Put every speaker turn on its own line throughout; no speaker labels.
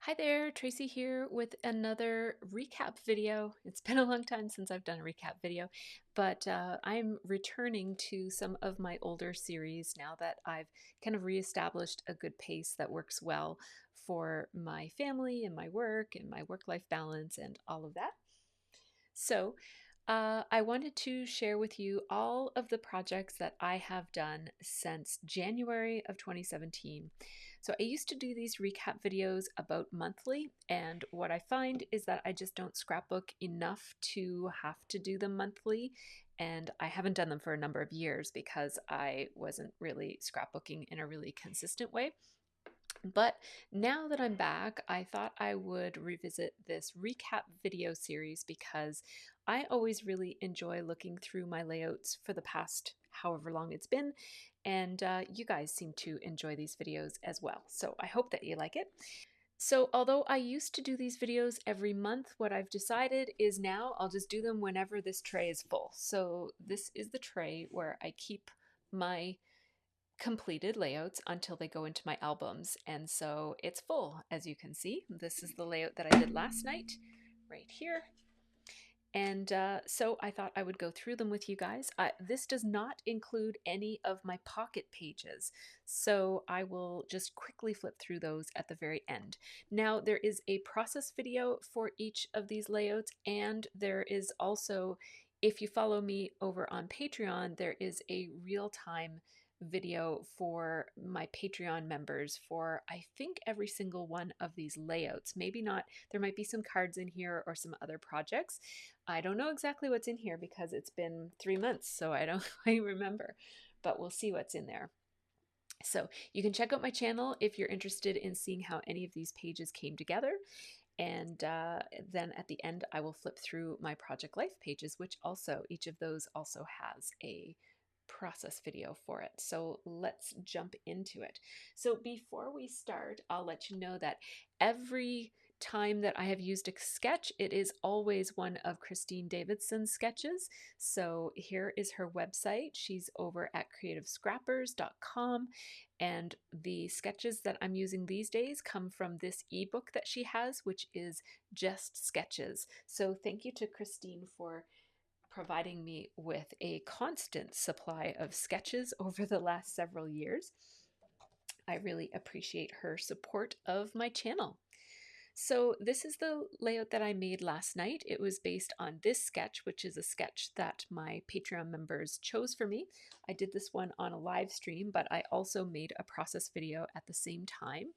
Hi there, Tracy here with another recap video. It's been a long time since I've done a recap video, but I'm returning to some of my older series now that I've kind of reestablished a good pace that works well for my family and my work-life balance and all of that. So I wanted to share with you all of the projects that I have done since January of 2017. So I used to do these recap videos about monthly, and what I find is that I just don't scrapbook enough to have to do them monthly, and I haven't done them for a number of years because I wasn't really scrapbooking in a really consistent way. But now that I'm back, I thought I would revisit this recap video series because I always really enjoy looking through my layouts for the past however long it's been, and you guys seem to enjoy these videos as well. So I hope that you like it. So although I used to do these videos every month, what I've decided is now I'll just do them whenever this tray is full. So this is the tray where I keep my completed layouts until they go into my albums, and so it's full. As you can see, this is the layout that I did last night right here, and so I thought I would go through them with you guys. This does not include any of my pocket pages, so I will just quickly flip through those at the very end. Now there is a process video for each of these layouts, and there is also, if you follow me over on Patreon, there is a real-time video for my Patreon members for I think every single one of these layouts. Maybe not, there might be some cards in here or some other projects. I don't know exactly what's in here because it's been 3 months, so I don't quite remember, but we'll see what's in there. So you can check out my channel if you're interested in seeing how any of these pages came together. And then at the end, I will flip through my Project Life pages, which also, each of those also has a process video for it. So let's jump into it. So before we start, I'll let you know that every time that I have used a sketch, it is always one of Christine Davidson's sketches. So here is her website. She's over at creativescrappers.com, and the sketches that I'm using these days come from this ebook that she has, which is just sketches. So thank you to Christine for providing me with a constant supply of sketches over the last several years. I really appreciate her support of my channel. So this is the layout that I made last night. It was based on this sketch, which is a sketch that my Patreon members chose for me. I did this one on a live stream, but I also made a process video at the same time.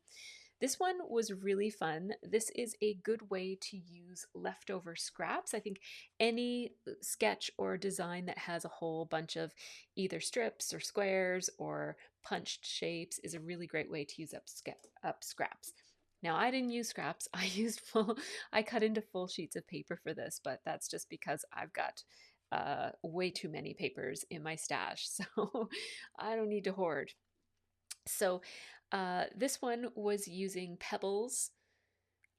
This one was really fun. This is a good way to use leftover scraps. I think any sketch or design that has a whole bunch of either strips or squares or punched shapes is a really great way to use up scraps. Now I didn't use scraps, I cut into full sheets of paper for this, but that's just because I've got way too many papers in my stash, so I don't need to hoard. So this one was using pebbles,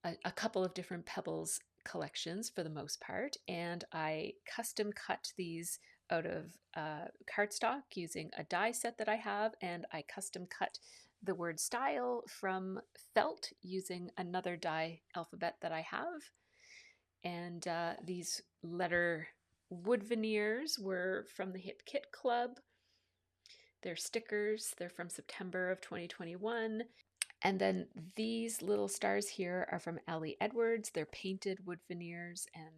a couple of different pebbles collections for the most part, and I custom cut these out of cardstock using a die set that I have, and I custom cut the word style from felt using another die alphabet that I have. And these letter wood veneers were from the Hip Kit Club. They're stickers. They're from September of 2021. And then these little stars here are from Ellie Edwards. They're painted wood veneers, and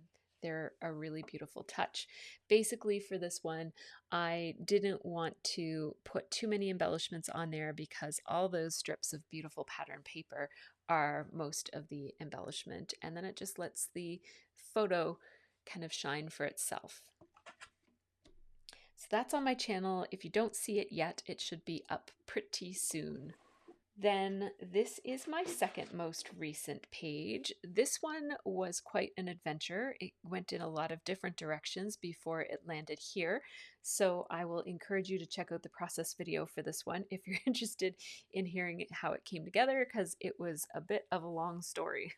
they're a really beautiful touch. Basically for this one, I didn't want to put too many embellishments on there because all those strips of beautiful pattern paper are most of the embellishment, and then it just lets the photo kind of shine for itself. So that's on my channel. If you don't see it yet, it should be up pretty soon. Then this is my second most recent page. This one was quite an adventure. It went in a lot of different directions before it landed here. So I will encourage you to check out the process video for this one if you're interested in hearing how it came together, because it was a bit of a long story.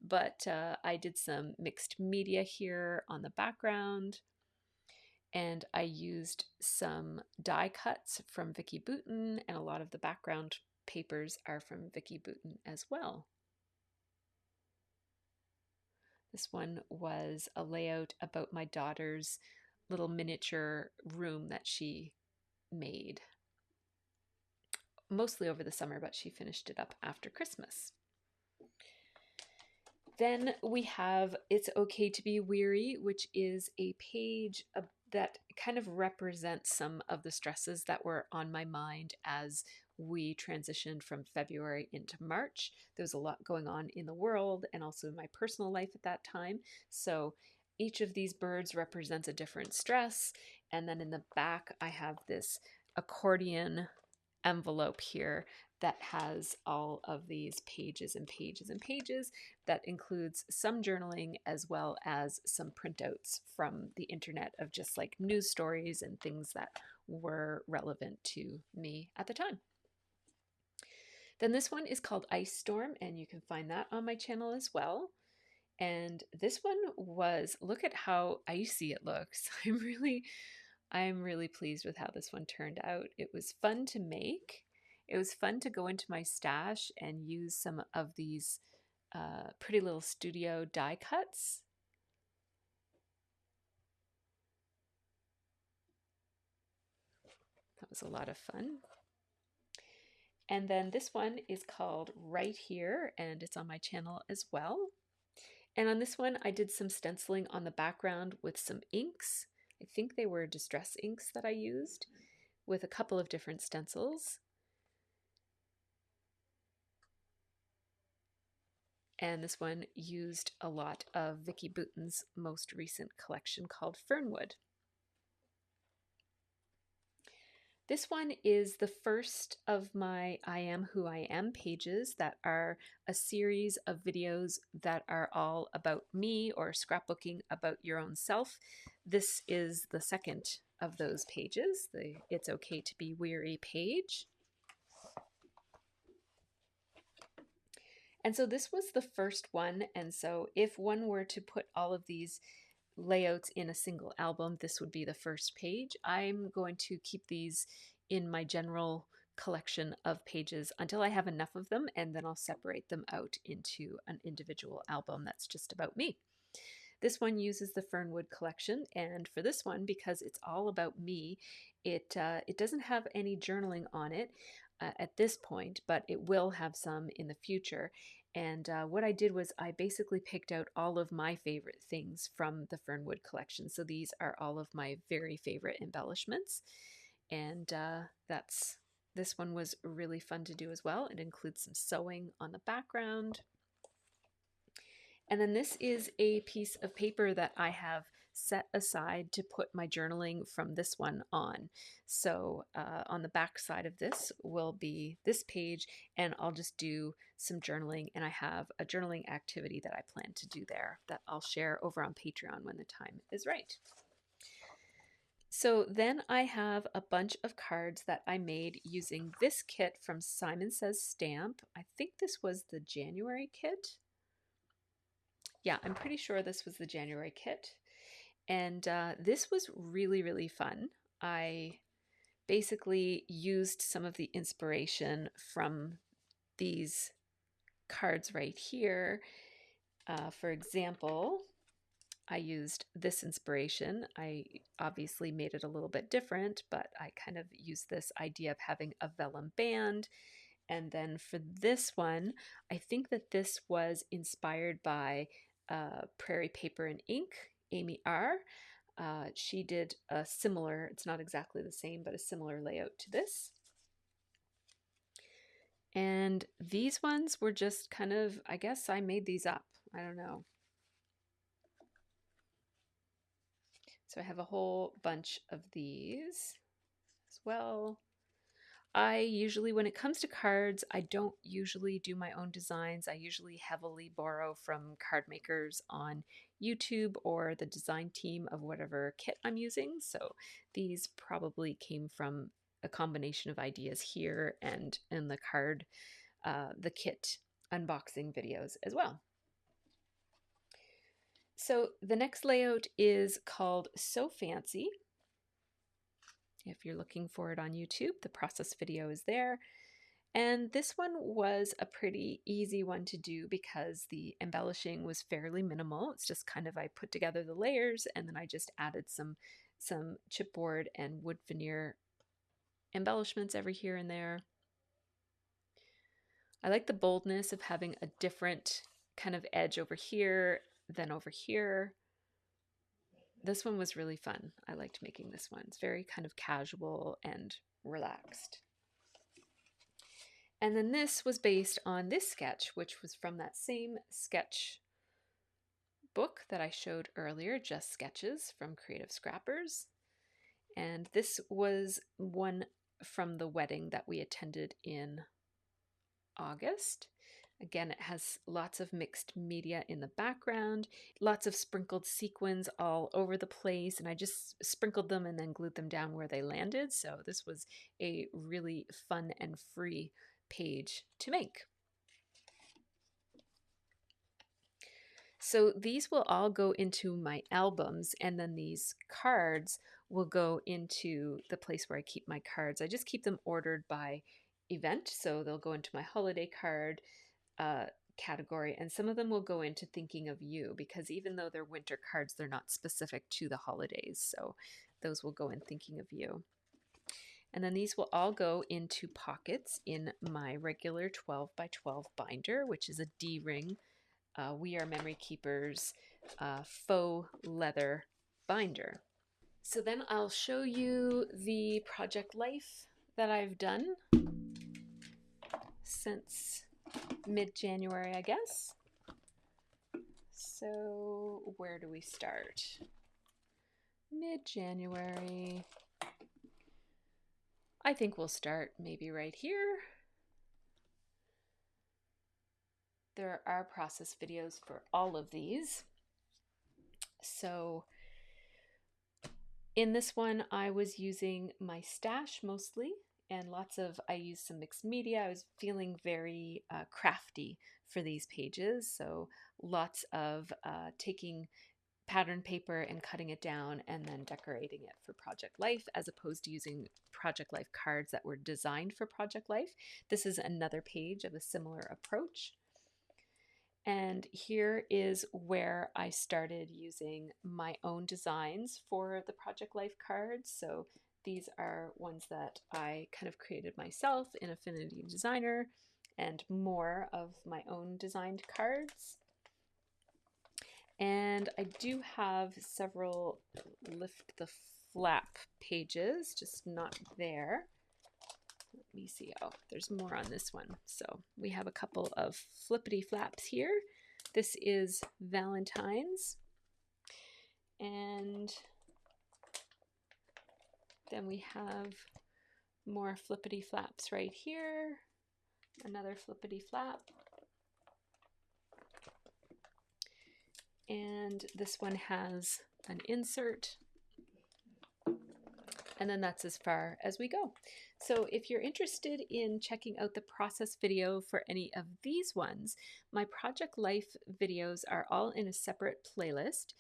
But I did some mixed media here on the background, and I used some die cuts from Vicki Boutin, and a lot of the background papers are from Vicki Boutin as well. This one was a layout about my daughter's little miniature room that she made, mostly over the summer, but she finished it up after Christmas. Then we have It's Okay to Be Weary, which is a page that kind of represents some of the stresses that were on my mind as we transitioned from February into March. There was a lot going on in the world and also in my personal life at that time. So each of these birds represents a different stress. And then in the back, I have this accordion envelope here that has all of these pages and pages and pages that includes some journaling as well as some printouts from the internet of just like news stories and things that were relevant to me at the time. Then this one is called Ice Storm, and you can find that on my channel as well. And this one was, look at how icy it looks. I'm really pleased with how this one turned out. It was fun to make. It was fun to go into my stash and use some of these Pretty Little Studio die cuts. That was a lot of fun. And then this one is called Right Here, and it's on my channel as well. And on this one, I did some stenciling on the background with some inks. I think they were distress inks that I used with a couple of different stencils. And this one used a lot of Vicki Boutin's most recent collection called Fernwood. This one is the first of my I Am Who I Am pages that are a series of videos that are all about me or scrapbooking about your own self. This is the second of those pages, the It's Okay to Be Weary page. And so this was the first one, and so if one were to put all of these layouts in a single album, this would be the first page. I'm going to keep these in my general collection of pages until I have enough of them, and then I'll separate them out into an individual album that's just about me. This one uses the Fernwood collection, and for this one, because it's all about me, it doesn't have any journaling on it at this point, but it will have some in the future. And what I did was I basically picked out all of my favorite things from the Fernwood collection. So these are all of my very favorite embellishments. And this one was really fun to do as well. It includes some sewing on the background. And then this is a piece of paper that I have set aside to put my journaling from this one on. So on the back side of this will be this page, and I'll just do some journaling, and I have a journaling activity that I plan to do there that I'll share over on Patreon when the time is right. So then I have a bunch of cards that I made using this kit from Simon Says Stamp. I think this was the January kit. Yeah, I'm pretty sure this was the January kit. And this was really, really fun. I basically used some of the inspiration from these cards right here. For example, I used this inspiration. I obviously made it a little bit different, but I kind of used this idea of having a vellum band. And then for this one, I think that this was inspired by Prairie Paper and Ink, Amy R. She did a similar, it's not exactly the same, but a similar layout to this. And these ones were just kind of, I guess I made these up. I don't know. So I have a whole bunch of these as well. I usually, when it comes to cards, I don't usually do my own designs. I usually heavily borrow from card makers on YouTube or the design team of whatever kit I'm using. So these probably came from a combination of ideas here and in the the kit unboxing videos as well. So the next layout is called So Fancy. If you're looking for it on YouTube, the process video is there. And this one was a pretty easy one to do because the embellishing was fairly minimal. It's just kind of I put together the layers and then I just added some chipboard and wood veneer embellishments every here and there. I like the boldness of having a different kind of edge over here than over here. This one was really fun. I liked making this one. It's very kind of casual and relaxed. And then this was based on this sketch, which was from that same sketch book that I showed earlier, Just Sketches from Creative Scrappers. And this was one from the wedding that we attended in August. Again, it has lots of mixed media in the background, lots of sprinkled sequins all over the place, and I just sprinkled them and then glued them down where they landed. So this was a really fun and free page to make. So these will all go into my albums, and then these cards will go into the place where I keep my cards. I just keep them ordered by event, so they'll go into my holiday card category, and some of them will go into Thinking of You, because even though they're winter cards, they're not specific to the holidays, so those will go in Thinking of You. And then these will all go into pockets in my regular 12 by 12 binder, which is a D-ring We Are Memory Keepers faux leather binder. So then I'll show you the project life that I've done since mid-January, I guess. So where do we start? Mid-January. I think we'll start maybe right here. There are process videos for all of these. So in this one, I was using my stash mostly, and I used some mixed media. I was feeling very crafty for these pages. So lots of taking pattern paper and cutting it down and then decorating it for Project Life, as opposed to using Project Life cards that were designed for Project Life. This is another page of a similar approach. And here is where I started using my own designs for the Project Life cards. So these are ones that I kind of created myself in Affinity Designer, and more of my own designed cards. And I do have several lift the flap pages, just not there. Let me see. Oh, there's more on this one. So we have a couple of flippity flaps here. This is Valentine's. And then we have more flippity flaps right here. Another flippity flap. And this one has an insert. And then that's as far as we go. So if you're interested in checking out the process video for any of these ones, my Project Life videos are all in a separate playlist.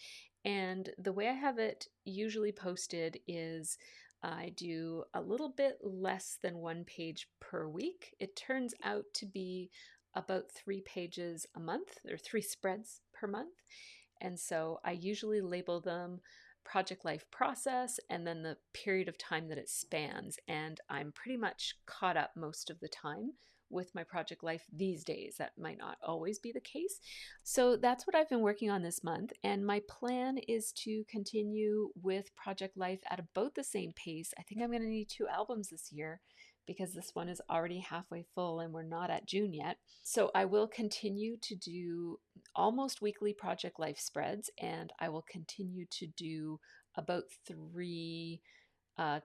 And the way I have it usually posted is I do a little bit less than one page per week. It turns out to be about 3 pages a month, or 3 spreads per month. And so I usually label them Project Life process and then the period of time that it spans. And I'm pretty much caught up most of the time with my Project Life these days. That might not always be the case. So that's what I've been working on this month. And my plan is to continue with Project Life at about the same pace. I think I'm going to need 2 albums this year, because this one is already halfway full and we're not at June yet. So I will continue to do almost weekly Project Life spreads, and I will continue to do about 3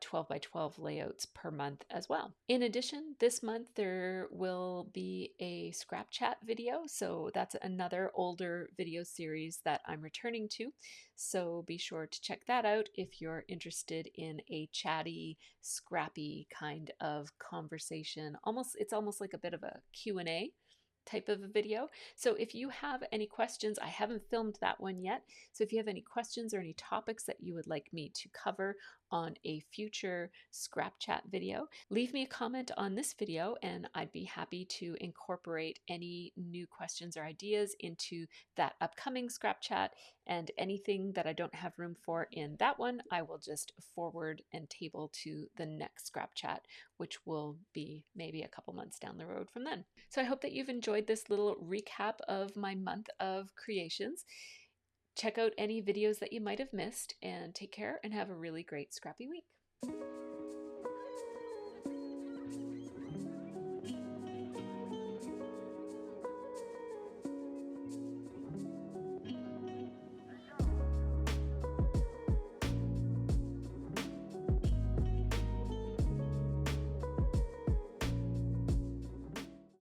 12 by 12 layouts per month as well. In addition, this month there will be a scrap chat video. So that's another older video series that I'm returning to. So be sure to check that out if you're interested in a chatty, scrappy kind of conversation. It's almost like a bit of a Q&A type of a video. So if you have any questions, I haven't filmed that one yet. So if you have any questions or any topics that you would like me to cover on a future scrap chat video. Leave me a comment on this video and I'd be happy to incorporate any new questions or ideas into that upcoming scrap chat, and anything that I don't have room for in that one, I will just forward and table to the next scrap chat, which will be maybe a couple months down the road from then. So I hope that you've enjoyed this little recap of my month of creations. Check out any videos that you might have missed, and take care and have a really great scrappy week.